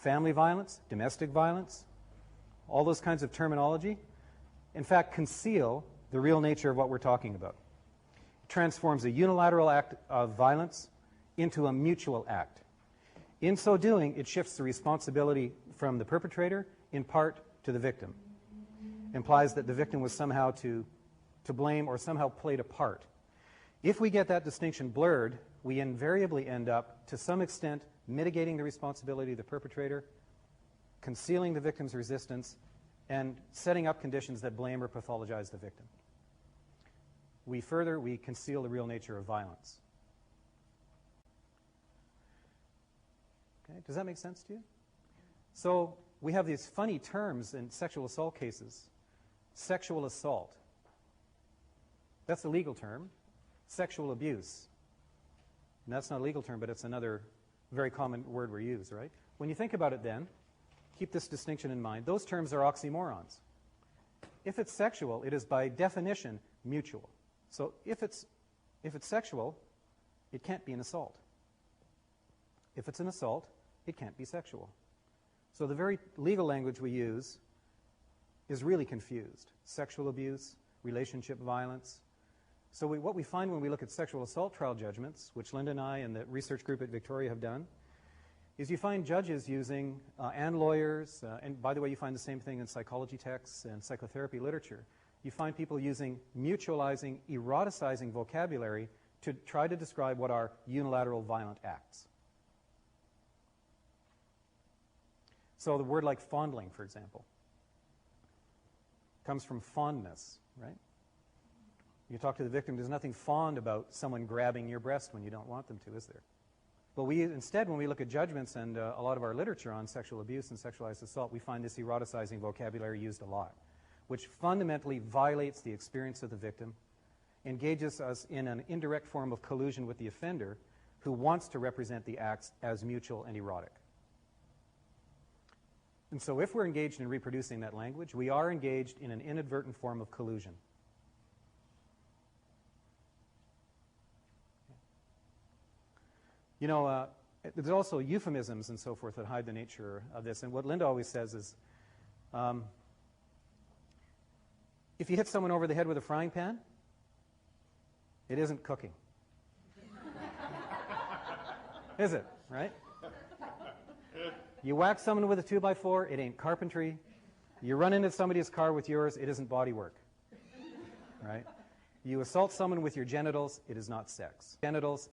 family violence, domestic violence, all those kinds of terminology, in fact, conceal the real nature of what we're talking about. It transforms a unilateral act of violence into a mutual act. In so doing, it shifts the responsibility from the perpetrator, in part, to the victim. Implies that the victim was somehow to blame or somehow played a part. If we get that distinction blurred, we invariably end up, to some extent, mitigating the responsibility of the perpetrator, concealing the victim's resistance, and setting up conditions that blame or pathologize the victim. We conceal the real nature of violence. Okay, does that make sense to you? So we have these funny terms in sexual assault cases. Sexual assault. That's a legal term. Sexual abuse. And that's not a legal term, but it's another very common word we use, right? When you think about it then, keep this distinction in mind. Those terms are oxymorons. If it's sexual, it is by definition mutual. So if it's sexual, it can't be an assault. If it's an assault, it can't be sexual. So the very legal language we use is really confused. Sexual abuse, relationship violence. So what we find when we look at sexual assault trial judgments, which Linda and I and the research group at Victoria have done, is you find judges using, and lawyers, and by the way, you find the same thing in psychology texts and psychotherapy literature. You find people using mutualizing, eroticizing vocabulary to try to describe what are unilateral violent acts. So the word like fondling, for example, comes from fondness, right? You talk to the victim, there's nothing fond about someone grabbing your breast when you don't want them to, is there? But instead, when we look at judgments and a lot of our literature on sexual abuse and sexualized assault, we find this eroticizing vocabulary used a lot, which fundamentally violates the experience of the victim, engages us in an indirect form of collusion with the offender who wants to represent the acts as mutual and erotic. And so if we're engaged in reproducing that language, we are engaged in an inadvertent form of collusion. You know, there's also euphemisms and so forth that hide the nature of this. And what Linda always says is, if you hit someone over the head with a frying pan, it isn't cooking. Is it, right? You whack someone with a 2x4, it ain't carpentry. You run into somebody's car with yours, it isn't body work, right? You assault someone with your genitals, it is not sex. Genitals,